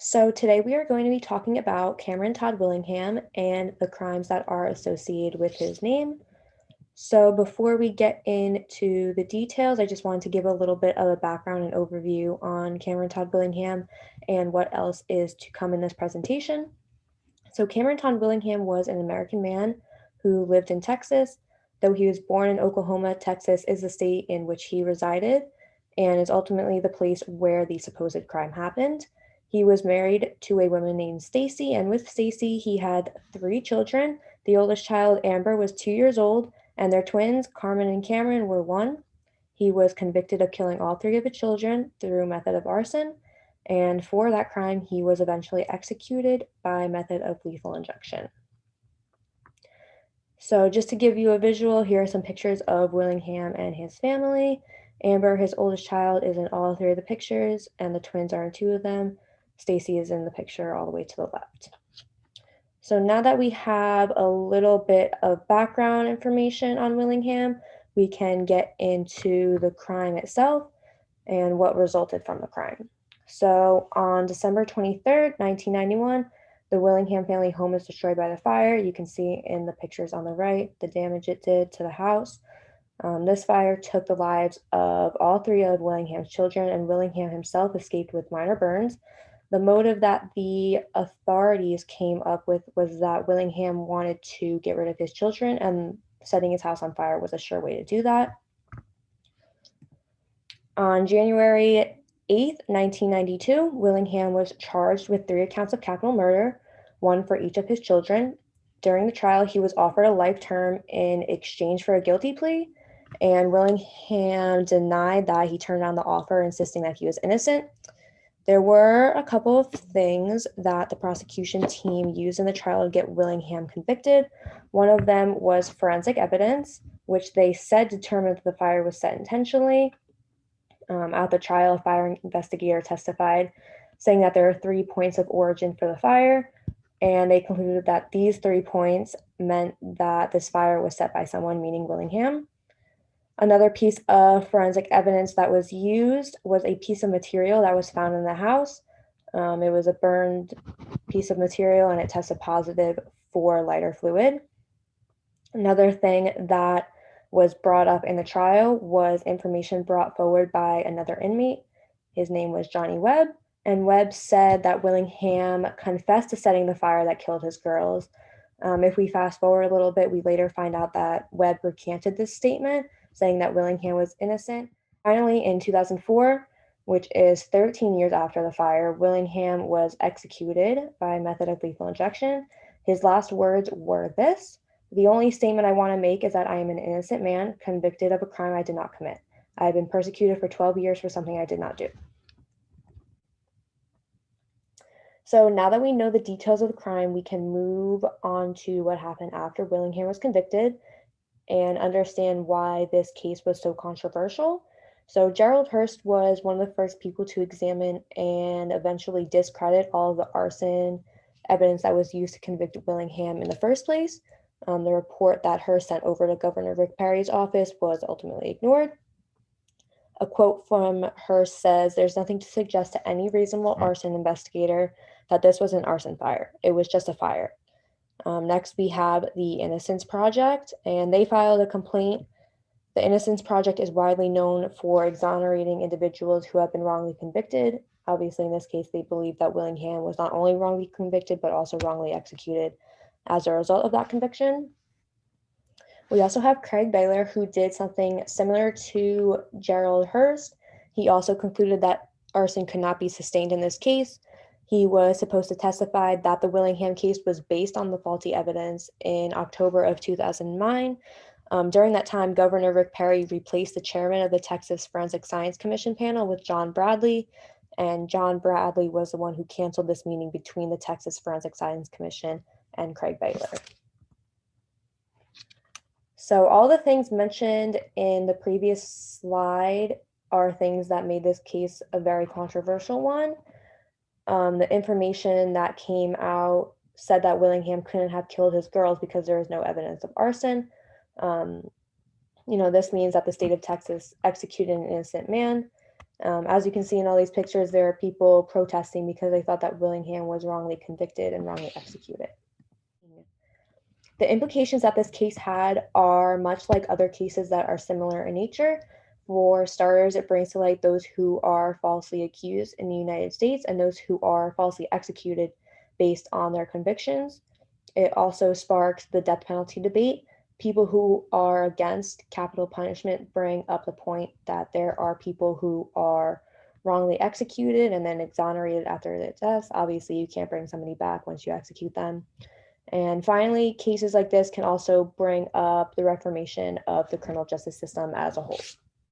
So today we are going to be talking about Cameron Todd Willingham and the crimes that are associated with his name. So before we get into the details, I just wanted to give a little bit of a background and overview on Cameron Todd Willingham and what else is to come in this presentation. So Cameron Todd Willingham was an American man who lived in Texas. Though he was born in Oklahoma, Texas is the state in which he resided and is ultimately the place where the supposed crime happened. He was married to a woman named Stacy, and with Stacy, he had three children. The oldest child, Amber, was 2 years old, and their twins, Carmen and Cameron, were one. He was convicted of killing all three of the children through method of arson, and for that crime, he was eventually executed by method of lethal injection. So just to give you a visual, here are some pictures of Willingham and his family. Amber, his oldest child, is in all three of the pictures, and the twins are in two of them. Stacy is in the picture all the way to the left. So now that we have a little bit of background information on Willingham, we can get into the crime itself and what resulted from the crime. So on December 23rd, 1991, the Willingham family home is destroyed by the fire. You can see in the pictures on the right the damage it did to the house. This fire took the lives of all three of Willingham's children, and Willingham himself escaped with minor burns. The motive that the authorities came up with was that Willingham wanted to get rid of his children, and setting his house on fire was a sure way to do that. On January 8th, 1992, Willingham was charged with 3 counts of capital murder, one for each of his children. During the trial, he was offered a life term in exchange for a guilty plea, and Willingham denied that he turned down the offer, insisting that he was innocent. There were a couple of things that the prosecution team used in the trial to get Willingham convicted. One of them was forensic evidence, which they said determined that the fire was set intentionally. At the trial, a fire investigator testified, saying that there are 3 points of origin for the fire, and they concluded that these 3 points meant that this fire was set by someone, meaning Willingham. Another piece of forensic evidence that was used was a piece of material that was found in the house. It was a burned piece of material, and it tested positive for lighter fluid. Another thing that was brought up in the trial was information brought forward by another inmate. His name was Johnny Webb, and Webb said that Willingham confessed to setting the fire that killed his girls. If we fast forward a little bit, we later find out that Webb recanted this statement, saying that Willingham was innocent. Finally, in 2004, which is 13 years after the fire, Willingham was executed by method of lethal injection. His last words were this: "The only statement I want to make is that I am an innocent man convicted of a crime I did not commit. I have been persecuted for 12 years for something I did not do." So now that we know the details of the crime, we can move on to what happened after Willingham was convicted and understand why this case was so controversial. So Gerald Hurst was one of the first people to examine and eventually discredit all of the arson evidence that was used to convict Willingham in the first place. The report that Hurst sent over to Governor Rick Perry's office was ultimately ignored. A quote from Hurst says, "There's nothing to suggest to any reasonable arson investigator that this was an arson fire. It was just a fire." Next, we have the Innocence Project, and they filed a complaint. The Innocence Project is widely known for exonerating individuals who have been wrongly convicted. Obviously, in this case, they believe that Willingham was not only wrongly convicted, but also wrongly executed as a result of that conviction. We also have Craig Baylor, who did something similar to Gerald Hurst. He also concluded that arson could not be sustained in this case. He was supposed to testify that the Willingham case was based on the faulty evidence in October of 2009. During that time, Governor Rick Perry replaced the chairman of the Texas Forensic Science Commission panel with John Bradley, and John Bradley was the one who canceled this meeting between the Texas Forensic Science Commission and Craig Baylor. So all the things mentioned in the previous slide are things that made this case a very controversial one. The information that came out said that Willingham couldn't have killed his girls because there is no evidence of arson. This means that the state of Texas executed an innocent man. As you can see in all these pictures, there are people protesting because they thought that Willingham was wrongly convicted and wrongly executed. The implications that this case had are much like other cases that are similar in nature. For starters, it brings to light those who are falsely accused in the United States and those who are falsely executed based on their convictions. It also sparks the death penalty debate. People who are against capital punishment bring up the point that there are people who are wrongly executed and then exonerated after their deaths. Obviously, you can't bring somebody back once you execute them. And finally, cases like this can also bring up the reformation of the criminal justice system as a whole.